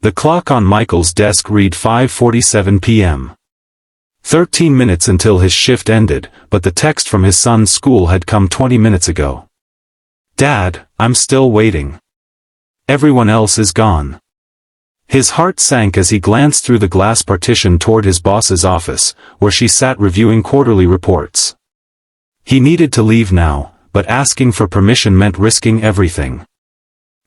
The clock on Michael's desk read 5:47 p.m. 13 minutes until his shift ended, but the text from his son's school had come 20 minutes ago. "Dad, I'm still waiting. Everyone else is gone." His heart sank as he glanced through the glass partition toward his boss's office, where she sat reviewing quarterly reports. He needed to leave now, but asking for permission meant risking everything.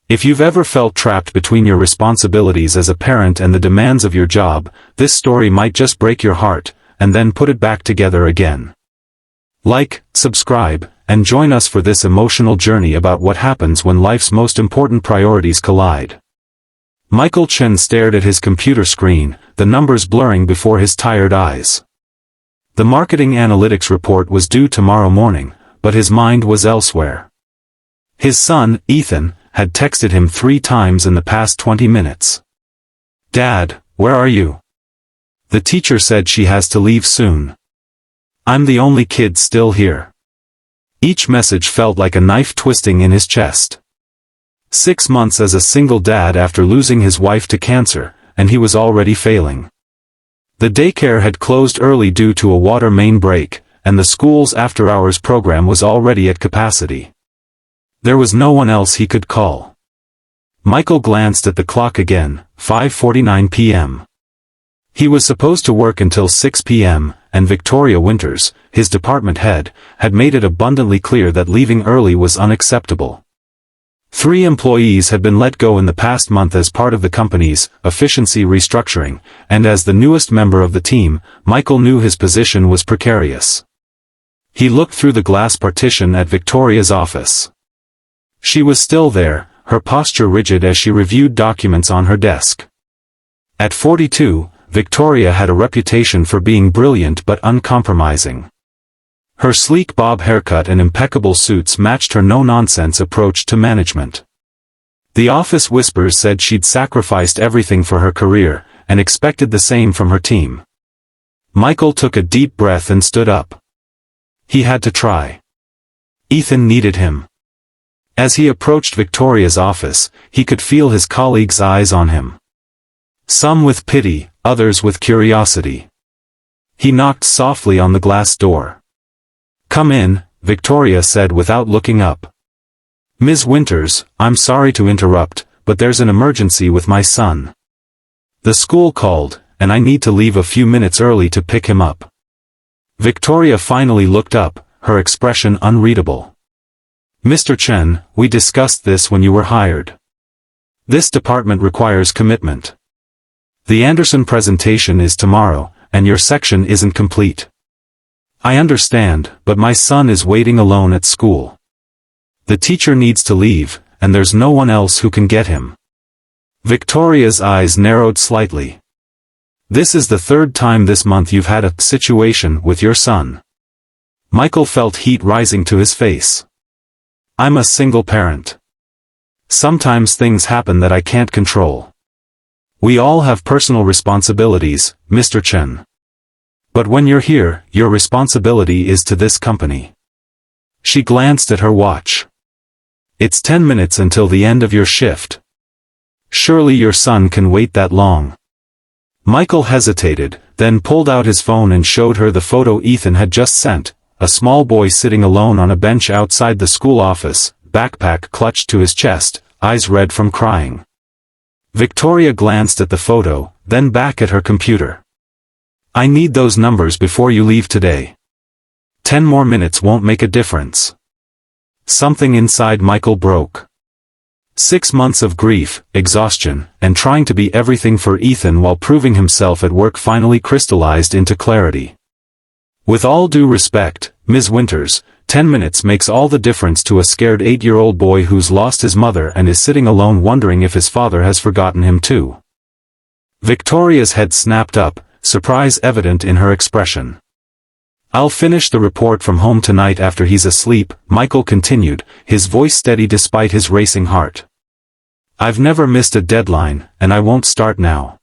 If you've ever felt trapped between your responsibilities as a parent and the demands of your job, this story might just break your heart, and then put it back together again. Like, subscribe, and join us for this emotional journey about what happens when life's most important priorities collide. Michael Chen stared at his computer screen, the numbers blurring before his tired eyes. The marketing analytics report was due tomorrow morning, but his mind was elsewhere. His son, Ethan, had texted him 3 times in the past 20 minutes. "Dad, where are you? The teacher said she has to leave soon. I'm the only kid still here." Each message felt like a knife twisting in his chest. 6 months as a single dad after losing his wife to cancer, and he was already failing. The daycare had closed early due to a water main break, and the school's after-hours program was already at capacity. There was no one else he could call. Michael glanced at the clock again, 5:49 p.m. He was supposed to work until 6 p.m., and Victoria Winters, his department head, had made it abundantly clear that leaving early was unacceptable. 3 employees had been let go in the past month as part of the company's efficiency restructuring, and as the newest member of the team, Michael knew his position was precarious. He looked through the glass partition at Victoria's office. She was still there, her posture rigid as she reviewed documents on her desk. At 42, Victoria had a reputation for being brilliant but uncompromising. Her sleek bob haircut and impeccable suits matched her no-nonsense approach to management. The office whispers said she'd sacrificed everything for her career, and expected the same from her team. Michael took a deep breath and stood up. He had to try. Ethan needed him. As he approached Victoria's office, he could feel his colleagues' eyes on him. Some with pity, others with curiosity. He knocked softly on the glass door. "Come in," Victoria said without looking up. "Ms. Winters, I'm sorry to interrupt, but there's an emergency with my son. The school called, and I need to leave a few minutes early to pick him up." Victoria finally looked up, her expression unreadable. "Mr. Chen, we discussed this when you were hired. This department requires commitment. The Anderson presentation is tomorrow, and your section isn't complete. I understand, but my son is waiting alone at school. The teacher needs to leave, and there's no one else who can get him." Victoria's eyes narrowed slightly. "This is the 3rd time this month you've had a situation with your son." Michael felt heat rising to his face. "I'm a single parent. Sometimes things happen that I can't control. We all have personal responsibilities, Mr. Chen. But when you're here, your responsibility is to this company." She glanced at her watch. "It's 10 minutes until the end of your shift. Surely your son can wait that long." Michael hesitated, then pulled out his phone and showed her the photo Ethan had just sent, a small boy sitting alone on a bench outside the school office, backpack clutched to his chest, eyes red from crying. Victoria glanced at the photo, then back at her computer. "I need those numbers before you leave today. 10 more minutes won't make a difference." Something inside Michael broke. 6 months of grief, exhaustion, and trying to be everything for Ethan while proving himself at work finally crystallized into clarity. "With all due respect, Ms. Winters, 10 minutes makes all the difference to a scared 8-year-old boy who's lost his mother and is sitting alone wondering if his father has forgotten him too." Victoria's head snapped up, surprise evident in her expression. "I'll finish the report from home tonight after he's asleep," Michael continued, his voice steady despite his racing heart. "I've never missed a deadline, and I won't start now.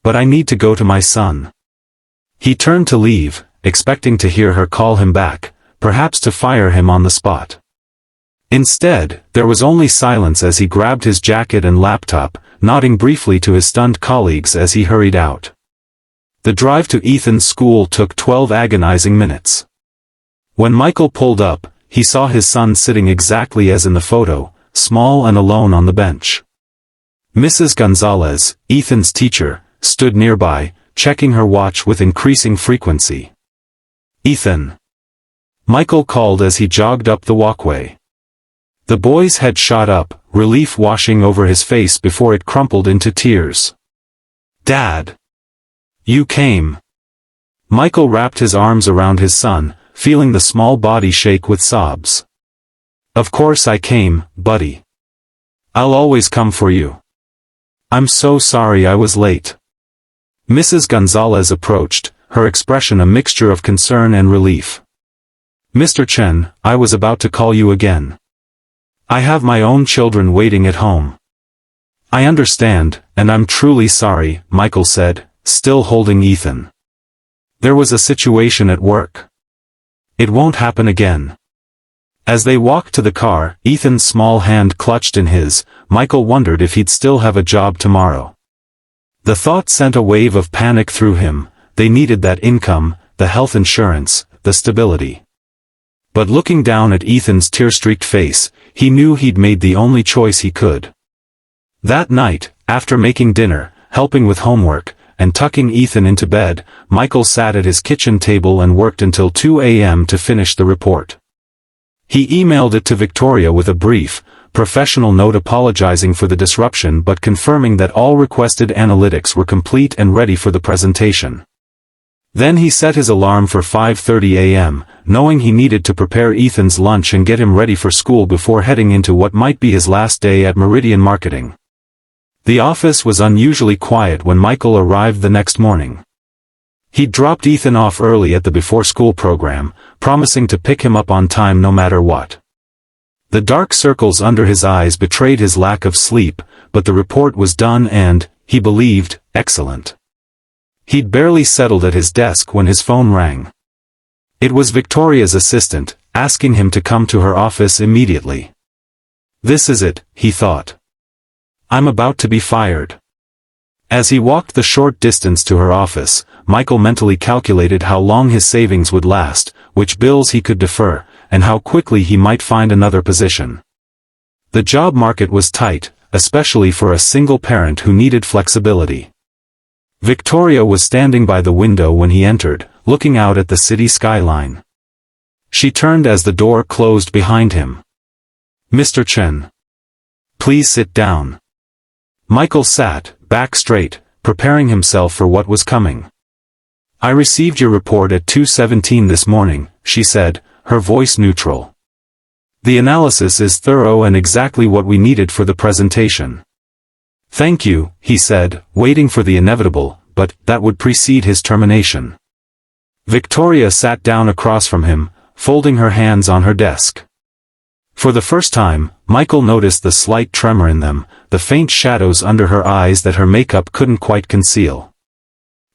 But I need to go to my son." He turned to leave, expecting to hear her call him back, perhaps to fire him on the spot. Instead, there was only silence as he grabbed his jacket and laptop, nodding briefly to his stunned colleagues as he hurried out. The drive to Ethan's school took 12 agonizing minutes. When Michael pulled up, he saw his son sitting exactly as in the photo, small and alone on the bench. Mrs. Gonzalez, Ethan's teacher, stood nearby, checking her watch with increasing frequency. "Ethan!" Michael called as he jogged up the walkway. The boy's head shot up, relief washing over his face before it crumpled into tears. "Dad! You came!" Michael wrapped his arms around his son, feeling the small body shake with sobs. "Of course I came, buddy. I'll always come for you. I'm so sorry I was late." Mrs. Gonzalez approached, her expression a mixture of concern and relief. "Mr. Chen, I was about to call you again. I have my own children waiting at home." "I understand, and I'm truly sorry," Michael said, still holding Ethan. "There was a situation at work. It won't happen again." As they walked to the car, Ethan's small hand clutched in his. Michael wondered if he'd still have a job tomorrow. The thought sent a wave of panic through him. They needed that income, the health insurance, the stability. But looking down at Ethan's tear-streaked face, he knew he'd made the only choice he could. That night, after making dinner, helping with homework, and tucking Ethan into bed, Michael sat at his kitchen table and worked until 2 a.m. to finish the report. He emailed it to Victoria with a brief, professional note apologizing for the disruption but confirming that all requested analytics were complete and ready for the presentation. Then he set his alarm for 5:30 a.m., knowing he needed to prepare Ethan's lunch and get him ready for school before heading into what might be his last day at Meridian Marketing. The office was unusually quiet when Michael arrived the next morning. He dropped Ethan off early at the before-school program, promising to pick him up on time no matter what. The dark circles under his eyes betrayed his lack of sleep, but the report was done and, he believed, excellent. He'd barely settled at his desk when his phone rang. It was Victoria's assistant, asking him to come to her office immediately. "This is it," he thought. "I'm about to be fired." As he walked the short distance to her office, Michael mentally calculated how long his savings would last, which bills he could defer, and how quickly he might find another position. The job market was tight, especially for a single parent who needed flexibility. Victoria was standing by the window when he entered, looking out at the city skyline. She turned as the door closed behind him. "Mr. Chen. Please sit down." Michael sat, back straight, preparing himself for what was coming. "I received your report at 2:17 this morning," she said, her voice neutral. "The analysis is thorough and exactly what we needed for the presentation." "Thank you," he said, waiting for the inevitable, but that would precede his termination. Victoria sat down across from him, folding her hands on her desk. For the first time, Michael noticed the slight tremor in them, the faint shadows under her eyes that her makeup couldn't quite conceal.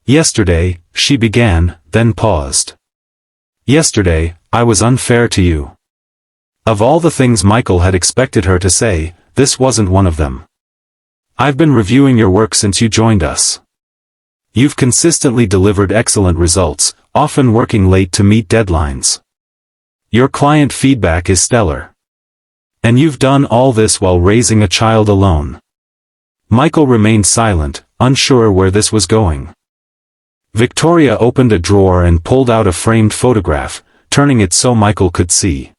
"Yesterday," she began, then paused. "Yesterday, I was unfair to you." Of all the things Michael had expected her to say, this wasn't one of them. "I've been reviewing your work since you joined us. You've consistently delivered excellent results, often working late to meet deadlines. Your client feedback is stellar. And you've done all this while raising a child alone." Michael remained silent, unsure where this was going. Victoria opened a drawer and pulled out a framed photograph, turning it so Michael could see.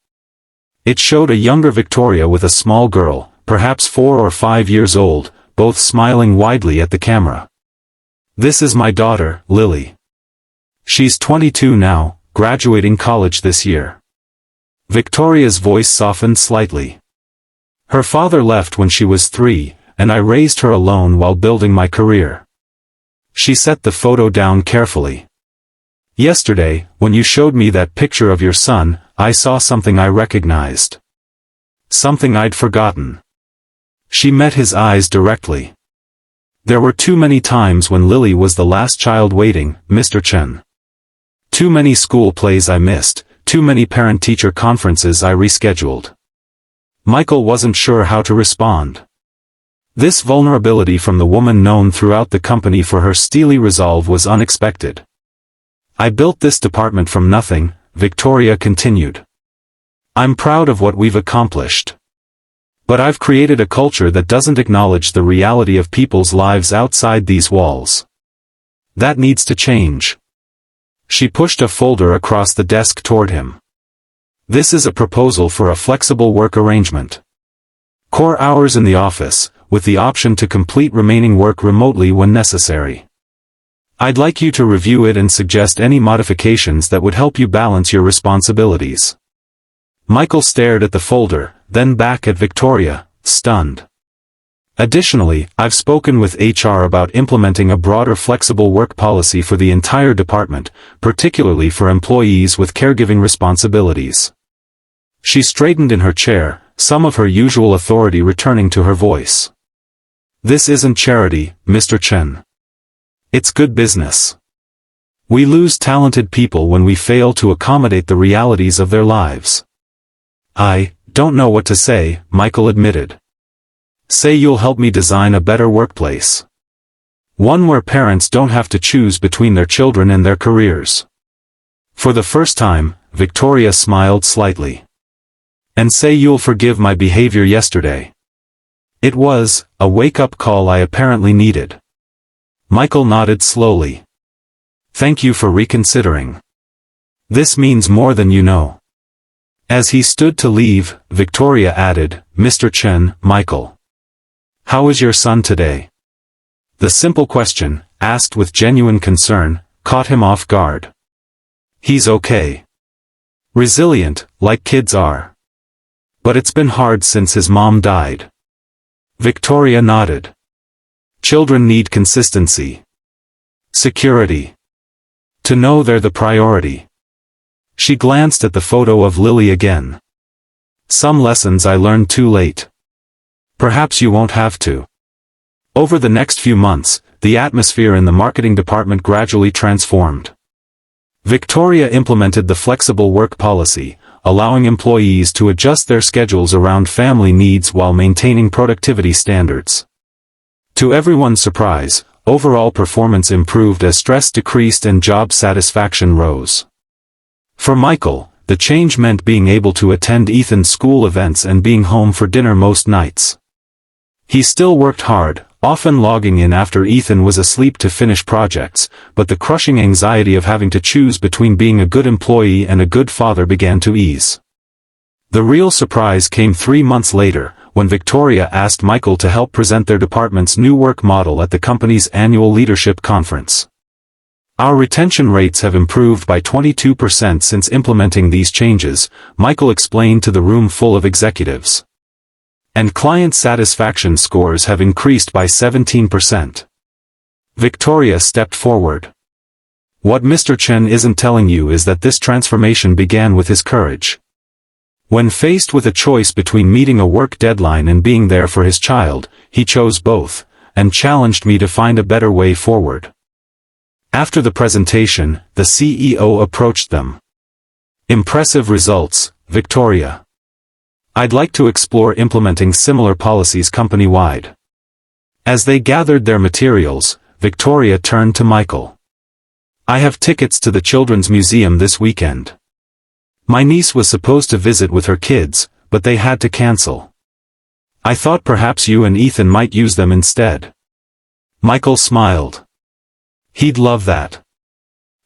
It showed a younger Victoria with a small girl, perhaps 4 or 5 years old, both smiling widely at the camera. "This is my daughter, Lily. She's 22 now, graduating college this year." Victoria's voice softened slightly. "Her father left when she was 3, and I raised her alone while building my career." She set the photo down carefully. "Yesterday, when you showed me that picture of your son, I saw something I recognized. Something I'd forgotten." She met his eyes directly. "There were too many times when Lily was the last child waiting, Mr. Chen. Too many school plays I missed, too many parent-teacher conferences I rescheduled. Michael wasn't sure how to respond. This vulnerability from the woman known throughout the company for her steely resolve was unexpected. "I built this department from nothing," Victoria continued. "I'm proud of what we've accomplished. But I've created a culture that doesn't acknowledge the reality of people's lives outside these walls. That needs to change." She pushed a folder across the desk toward him. "This is a proposal for a flexible work arrangement. Core hours in the office, with the option to complete remaining work remotely when necessary. I'd like you to review it and suggest any modifications that would help you balance your responsibilities." Michael stared at the folder, then back at Victoria, stunned. "Additionally, I've spoken with HR about implementing a broader flexible work policy for the entire department, particularly for employees with caregiving responsibilities." She straightened in her chair, some of her usual authority returning to her voice. "This isn't charity, Mr. Chen. It's good business. We lose talented people when we fail to accommodate the realities of their lives." "I don't know what to say," Michael admitted. "Say you'll help me design a better workplace. One where parents don't have to choose between their children and their careers." For the first time, Victoria smiled slightly. "And say you'll forgive my behavior yesterday. It was a wake-up call I apparently needed." Michael nodded slowly. "Thank you for reconsidering. This means more than you know." As he stood to leave, Victoria added, "Mr. Chen, Michael. How is your son today?" The simple question, asked with genuine concern, caught him off guard. "He's okay. Resilient, like kids are. But it's been hard since his mom died." Victoria nodded. "Children need consistency. Security. To know they're the priority." She glanced at the photo of Lily again. "Some lessons I learned too late. Perhaps you won't have to." Over the next few months, the atmosphere in the marketing department gradually transformed. Victoria implemented the flexible work policy, allowing employees to adjust their schedules around family needs while maintaining productivity standards. To everyone's surprise, overall performance improved as stress decreased and job satisfaction rose. For Michael, the change meant being able to attend Ethan's school events and being home for dinner most nights. He still worked hard, often logging in after Ethan was asleep to finish projects, but the crushing anxiety of having to choose between being a good employee and a good father began to ease. The real surprise came 3 months later, when Victoria asked Michael to help present their department's new work model at the company's annual leadership conference. "Our retention rates have improved by 22% since implementing these changes," Michael explained to the room full of executives. "And client satisfaction scores have increased by 17%. Victoria stepped forward. "What Mr. Chen isn't telling you is that this transformation began with his courage. When faced with a choice between meeting a work deadline and being there for his child, he chose both, and challenged me to find a better way forward." After the presentation, the CEO approached them. "Impressive results, Victoria. I'd like to explore implementing similar policies company-wide." As they gathered their materials, Victoria turned to Michael. "I have tickets to the Children's Museum this weekend. My niece was supposed to visit with her kids, but they had to cancel. I thought perhaps you and Ethan might use them instead." Michael smiled. "He'd love that."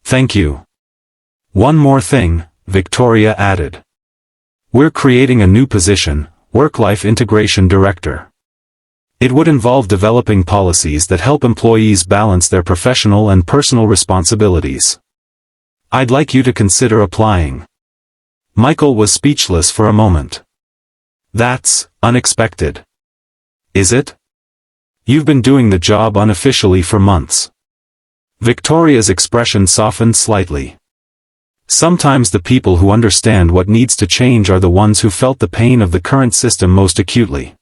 "Thank you." "One more thing," Victoria added. "We're creating a new position, Work-Life Integration Director. It would involve developing policies that help employees balance their professional and personal responsibilities. I'd like you to consider applying." Michael was speechless for a moment. "That's unexpected. Is it? You've been doing the job unofficially for months." Victoria's expression softened slightly. "Sometimes the people who understand what needs to change are the ones who felt the pain of the current system most acutely."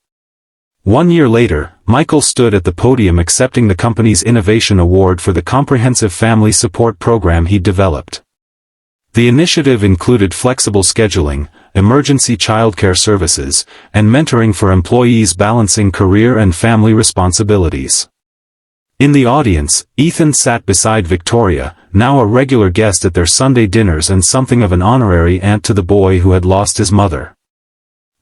1 year later, Michael stood at the podium accepting the company's Innovation Award for the comprehensive family support program he'd developed. The initiative included flexible scheduling, emergency childcare services, and mentoring for employees balancing career and family responsibilities. In the audience, Ethan sat beside Victoria, now a regular guest at their Sunday dinners and something of an honorary aunt to the boy who had lost his mother.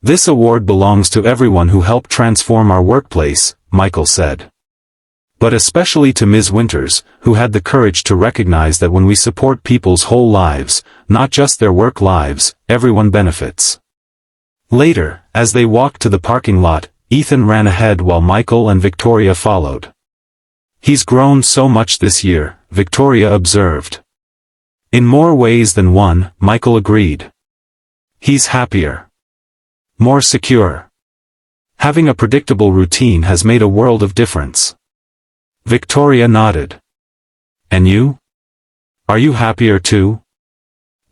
"This award belongs to everyone who helped transform our workplace," Michael said. "But especially to Ms. Winters, who had the courage to recognize that when we support people's whole lives, not just their work lives, everyone benefits." Later, as they walked to the parking lot, Ethan ran ahead while Michael and Victoria followed. "He's grown so much this year," Victoria observed. "In more ways than one," Michael agreed. "He's happier. More secure. Having a predictable routine has made a world of difference." Victoria nodded. "And you? Are you happier too?"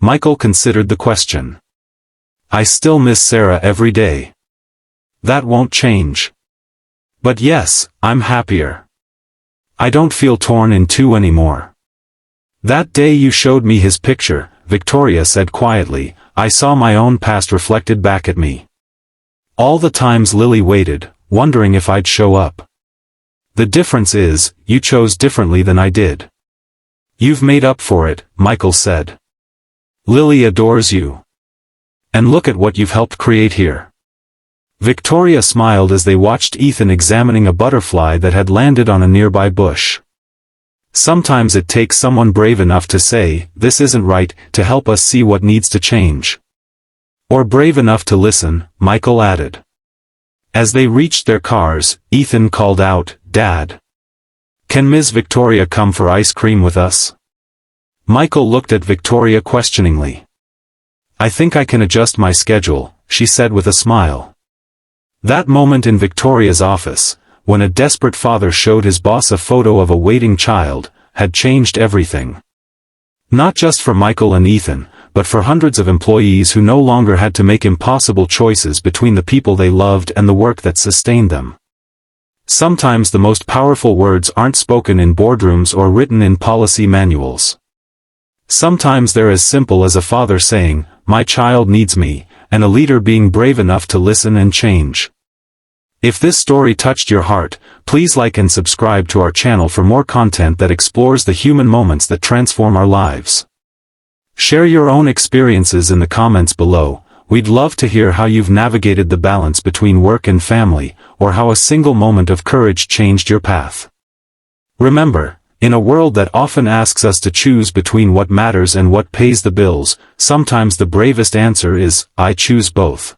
Michael considered the question. "I still miss Sarah every day. That won't change. But yes, I'm happier. I don't feel torn in two anymore." "That day you showed me his picture," Victoria said quietly, "I saw my own past reflected back at me. All the times Lily waited, wondering if I'd show up. The difference is, you chose differently than I did." "You've made up for it," Michael said. "Lily adores you. And look at what you've helped create here." Victoria smiled as they watched Ethan examining a butterfly that had landed on a nearby bush. "Sometimes it takes someone brave enough to say, 'This isn't right,' to help us see what needs to change." "Or brave enough to listen," Michael added. As they reached their cars, Ethan called out, "Dad. Can Ms. Victoria come for ice cream with us?" Michael looked at Victoria questioningly. "I think I can adjust my schedule," she said with a smile. That moment in Victoria's office, when a desperate father showed his boss a photo of a waiting child, had changed everything. Not just for Michael and Ethan, but for hundreds of employees who no longer had to make impossible choices between the people they loved and the work that sustained them. Sometimes the most powerful words aren't spoken in boardrooms or written in policy manuals. Sometimes they're as simple as a father saying, "My child needs me," and a leader being brave enough to listen and change. If this story touched your heart, please like and subscribe to our channel for more content that explores the human moments that transform our lives. Share your own experiences in the comments below. We'd love to hear how you've navigated the balance between work and family, or how a single moment of courage changed your path. Remember, in a world that often asks us to choose between what matters and what pays the bills, sometimes the bravest answer is, "I choose both."